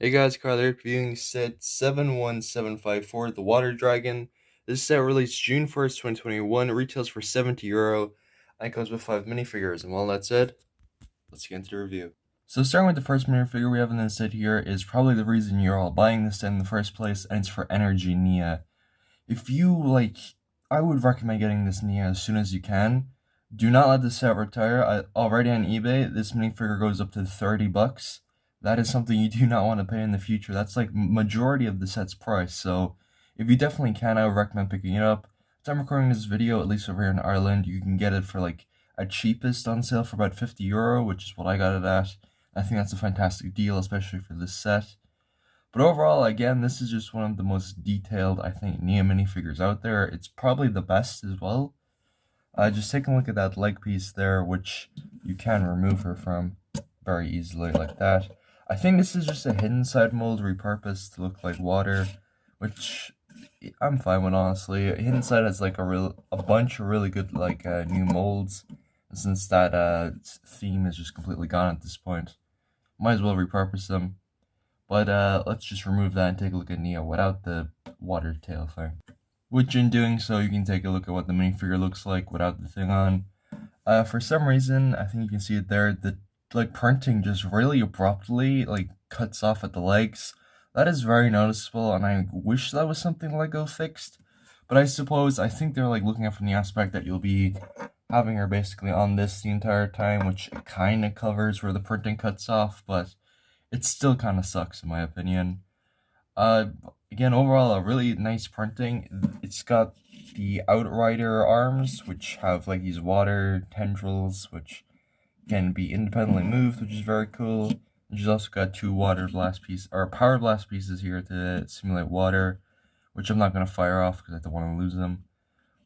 Hey guys, Carly reviewing set 71754, The Water Dragon. This set released June 1st, 2021, retails for €70, and comes with 5 minifigures. And all that said, let's get into the review. So starting with the first minifigure we have in this set here is probably the reason you're all buying this set in the first place, and it's for Energy Nia. If you I would recommend getting this Nia as soon as you can. Do not let the set retire. Already on eBay, this minifigure goes up to $30. That is something you do not want to pay in the future. That's like majority of the set's price. So if you definitely can, I would recommend picking it up. As I'm recording this video, at least over here in Ireland, you can get it for like a cheapest on sale for about €50, which is what I got it at. I think that's a fantastic deal, especially for this set. But overall, again, this is just one of the most detailed, I think, Nia minifigures out there. It's probably the best as well. Just take a look at that leg piece there, which you can remove her from very easily like that. I think this is just a hidden side mold repurposed to look like water, which I'm fine with, honestly. Hidden side has like a bunch of really good new molds, since that theme is just completely gone at this point. Might as well repurpose them. But let's just remove that and take a look at Nia without the water tail thing. Which in doing so, you can take a look at what the minifigure looks like without the thing on. For some reason, I think you can see it there, the printing just really abruptly cuts off at the legs. That is very noticeable, and I wish that was something Lego fixed. But I think they're looking at from the aspect that you'll be having her basically on this the entire time, which kind of covers where the printing cuts off, but it still kind of sucks in my opinion. Again, overall, a really nice printing. It's got the Outrider arms, which have these water tendrils, which can be independently moved, which is very cool. She's also got two power blast pieces here to simulate water, which I'm not going to fire off because I don't want to lose them.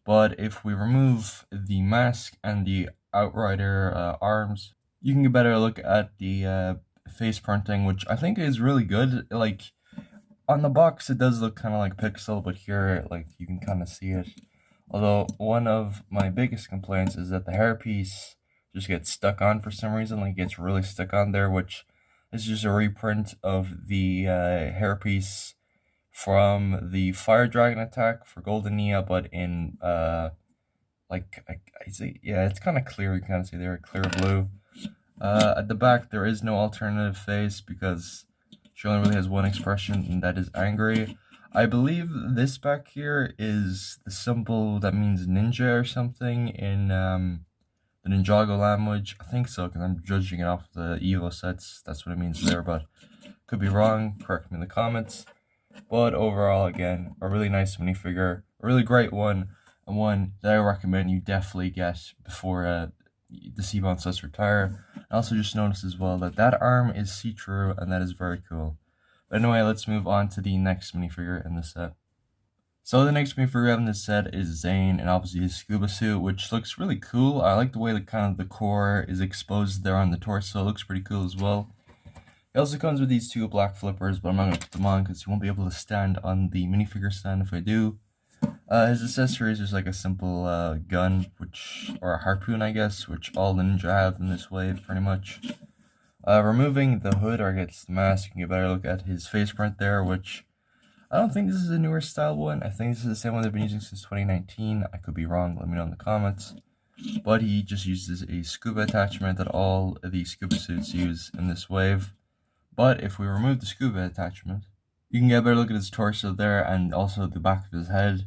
But if we remove the mask and the Outrider arms, you can get a better look at the face printing, which I think is really good. On the box, it does look kind of like pixel, but here, you can kind of see it. Although, one of my biggest complaints is that the hairpiece just gets stuck on for some reason. It gets really stuck on there, which is just a reprint of the hairpiece from the Fire Dragon attack for Golden Nia, but in, it's kind of clear. You can kind of see there, clear blue. At the back, there is no alternative face because she only really has one expression, and that is angry. I believe this back here is the symbol that means ninja or something in the Ninjago language. I think so, because I'm judging it off the Evo sets. That's what it means there, but could be wrong. Correct me in the comments. But overall, again, a really nice minifigure, a really great one, and one that I recommend you definitely get before the C-Bond sets retire. I also just noticed as well that that arm is see-through, and that is very cool. But anyway, let's move on to the next minifigure in the set. So the next minifigure we have in this set is Zane, and obviously his scuba suit, which looks really cool. I like the way the core is exposed there on the torso. It looks pretty cool as well. It also comes with these two black flippers, but I'm not going to put them on because you won't be able to stand on the minifigure stand if I do. His accessories is a simple gun, or a harpoon, I guess, which all the ninja have in this wave, pretty much. Removing the hood, or I guess the mask, you can get a better look at his face print there, which I don't think this is a newer style one. I think this is the same one they've been using since 2019. I could be wrong, let me know in the comments. But he just uses a scuba attachment that all the scuba suits use in this wave. But if we remove the scuba attachment, you can get a better look at his torso there, and also the back of his head.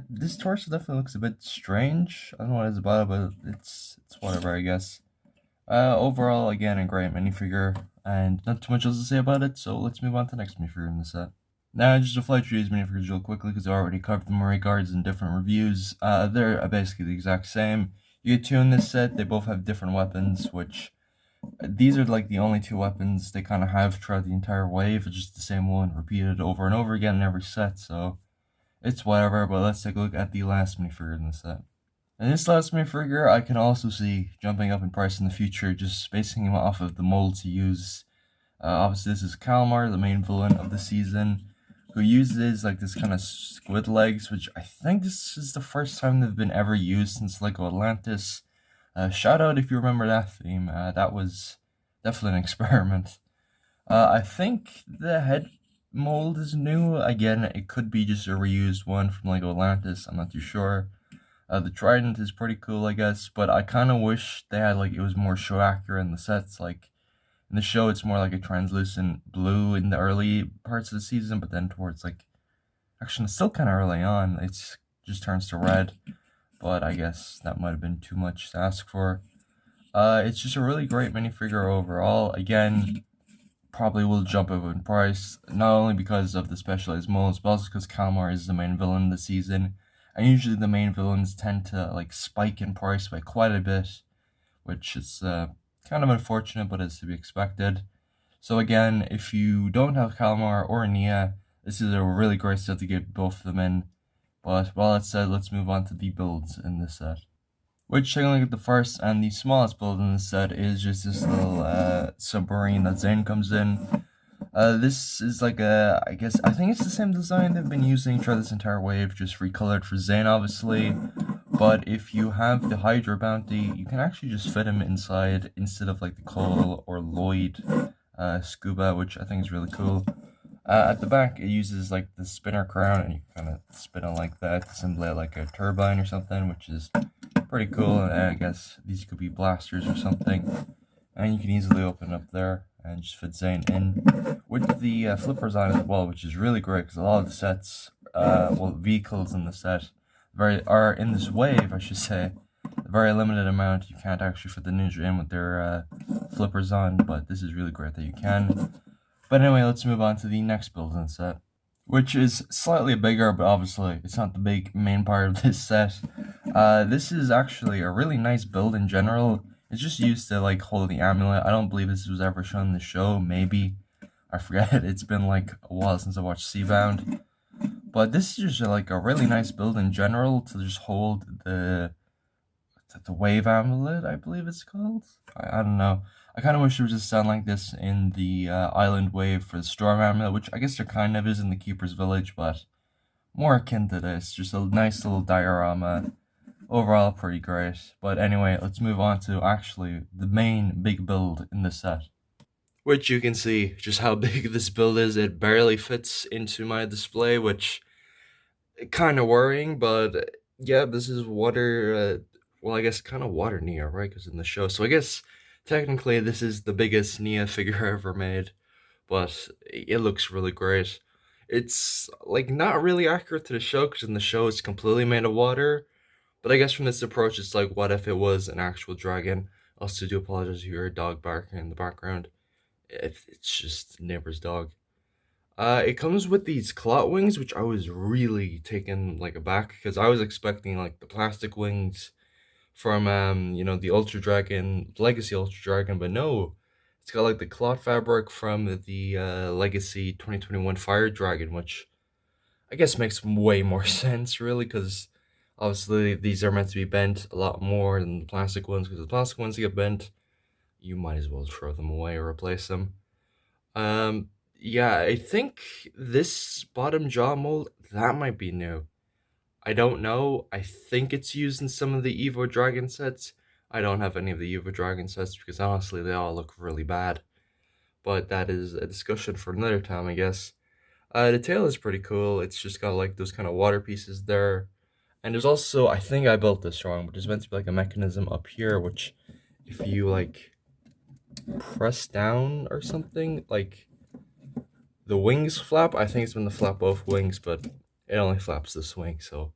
This torso definitely looks a bit strange. I don't know what it's about, but it's whatever, I guess. Overall, again, a great minifigure, and not too much else to say about it, so let's move on to the next minifigure in the set. Now, just to fly through these minifigures real quickly, because I already covered the Murray guards in different reviews. They're basically the exact same. You get two in this set, they both have different weapons, which these are the only two weapons they kind of have throughout the entire wave. It's just the same one repeated over and over again in every set, so it's whatever. But let's take a look at the last minifigure in the set. And this last minifigure I can also see jumping up in price in the future, just basing him off of the mold to use. Obviously this is Kalmar, the main villain of the season, who uses this kind of squid legs, which I think this is the first time they've been ever used since Lego Atlantis. Shout out if you remember that theme. That was definitely an experiment. I think the head mold is new. Again, it could be just a reused one from Lego Atlantis. I'm not too sure. The trident is pretty cool, I guess, but I kind of wish they had like it was more show accurate in the sets. Like in the show, it's more like a translucent blue in the early parts of the season, but then towards like actually it's still kind of early on, it's just turns to red. But I guess that might have been too much to ask for. It's just a really great minifigure overall. Again, probably will jump up in price, not only because of the specialized molds, but also because Kalmar is the main villain this season. And usually the main villains tend to like spike in price by quite a bit, which is kind of unfortunate, but is to be expected. So again, if you don't have Kalmar or Nia, this is a really great set to get both of them in. But with all that said, let's move on to the builds in this set. Which, taking a look at the first and the smallest build in this set, is just this little submarine that Zane comes in. This is like I think it's the same design they've been using throughout this entire wave, just recolored for Zane, obviously. But if you have the Hydra bounty, you can actually just fit him inside instead of like the Cole or Lloyd scuba, which I think is really cool. At the back, it uses like the spinner crown, and you kind of spin it like that to simulate like a turbine or something, which is pretty cool. I guess these could be blasters or something. And you can easily open up there and just fit Zane in with the flippers on as well, which is really great because a lot of the sets, vehicles in the set are in this wave, I should say. A very limited amount. You can't actually fit the ninja in with their flippers on, but this is really great that you can. But anyway, let's move on to the next build in the set, which is slightly bigger, but obviously it's not the big main part of this set. This is actually a really nice build in general. It's just used to like hold the amulet. I don't believe this was ever shown in the show. Maybe. I forget. It's been like a while since I watched Seabound. But this is just like a really nice build in general to just hold the wave amulet, I believe it's called. I don't know. I kind of wish there was a sound like this in the island wave for the storm amulet, which I guess there kind of is in the Keeper's Village, but more akin to this. Just a nice little diorama. Overall, pretty great. But anyway, let's move on to actually the main big build in this set. Which you can see just how big this build is. It barely fits into my display, which kind of worrying, but yeah, this is water, well, I guess kind of water Nia, right? Because in the show. So I guess technically this is the biggest Nia figure ever made, but it looks really great. It's like not really accurate to the show because in the show it's completely made of water. But I guess from this approach, it's like, what if it was an actual dragon? Also, do apologize if you hear a dog barking in the background. It's just neighbor's dog. It comes with these clot wings, which I was really taken like aback because I was expecting like the plastic wings from the Ultra Dragon, Legacy Ultra Dragon, but no, it's got like the cloth fabric from the Legacy 2021 Fire Dragon, which I guess makes way more sense really because obviously these are meant to be bent a lot more than the plastic ones because the plastic ones get bent, you might as well throw them away or replace them. Yeah, I think this bottom jaw mold, that might be new. I don't know. I think it's used in some of the Evo Dragon sets. I don't have any of the Evo Dragon sets because honestly they all look really bad. But that is a discussion for another time, I guess. The tail is pretty cool. It's just got like those kind of water pieces there. And there's also, I think I built this wrong, but there's meant to be like a mechanism up here, which if you like press down or something, like the wings flap. I think it's meant to flap both wings, but it only flaps this wing, so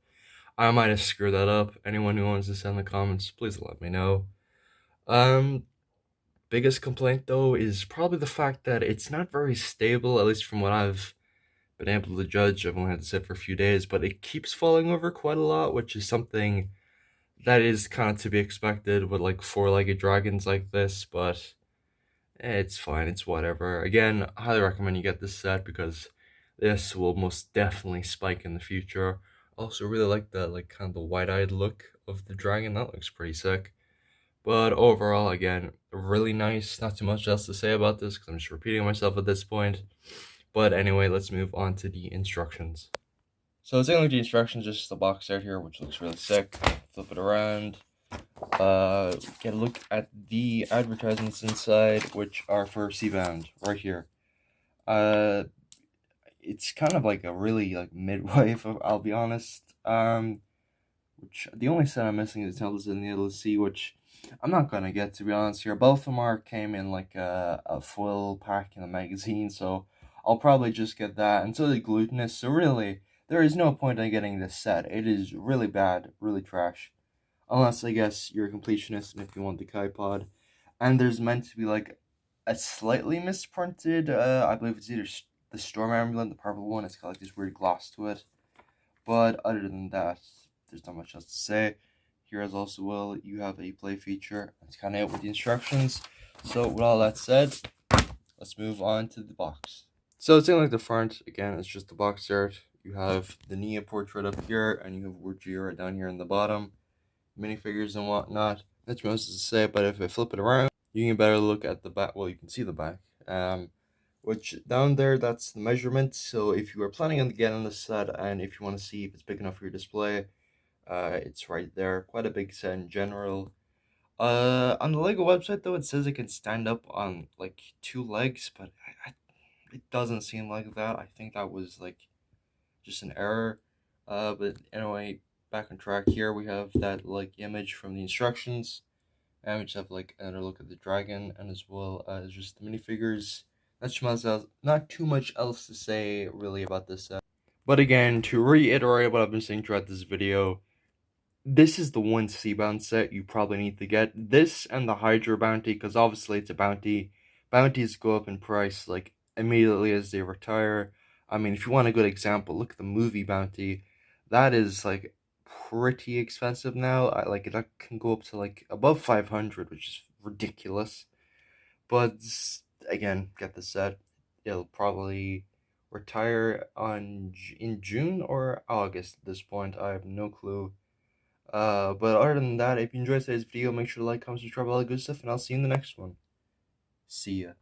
I might have screwed that up. Anyone who wants to send the comments, please let me know. Biggest complaint though is probably the fact that it's not very stable, at least from what I've been able to judge. I've only had to sit for a few days, but it keeps falling over quite a lot, which is something that is kind of to be expected with like four-legged dragons like this, but it's fine, it's whatever. Again, I highly recommend you get this set because this will most definitely spike in the future. Also really like the kind of the wide-eyed look of the dragon. That looks pretty sick. But overall, again, really nice. Not too much else to say about this because I'm just repeating myself at this point. But anyway, let's move on to the instructions. So taking a look at the instructions, just the box art here, which looks really sick. Flip it around. Get a look at the advertisements inside, which are for Seabound, right here. Uh, it's kind of like a really like midway, if I'll be honest. Which the only set I'm missing is Zelda's in the DLC, which I'm not gonna get, to be honest here. Both of them are came in like a foil pack in a magazine, so I'll probably just get that. And so the glutinous, so really there is no point in getting this set. It is really bad, really trash. Unless I guess you're a completionist and if you want the Kai Pod. And there's meant to be like a slightly misprinted, I believe it's either the Storm Amulet, the purple one. It's got like this weird gloss to it. But other than that, there's not much else to say. Here, as also well, you have a play feature. That's kind of it with the instructions. So with all that said, let's move on to the box. So it's in like the front, again, it's just the box art. You have the Nia portrait up here, and you have Wurjira down here in the bottom. Minifigures and whatnot. That's most to say, but if I flip it around, you can better look at the back. Well, you can see the back. Which down there, that's the measurement. So if you are planning on getting the set, and if you want to see if it's big enough for your display, it's right there. Quite a big set in general. On the Lego website though, it says it can stand up on like two legs, but it doesn't seem like that. I think that was like just an error. But anyway, back on track here. We have that like image from the instructions, and we just have like another look at the dragon, and as well as just the minifigures. Not too much else to say really about this set. But again, to reiterate what I've been saying throughout this video, this is the one Seabound set you probably need to get. This and the Hydra bounty, because obviously it's a bounty. Bounties go up in price like immediately as they retire. I mean, if you want a good example, look at the movie bounty. That is like pretty expensive now. Like that can go up to like above 500, which is ridiculous. But again, get the set. It'll probably retire in June or August at this point. I have no clue. But other than that, if you enjoyed today's video, make sure to like, comment, subscribe, all that good stuff, and I'll see you in the next one. See ya.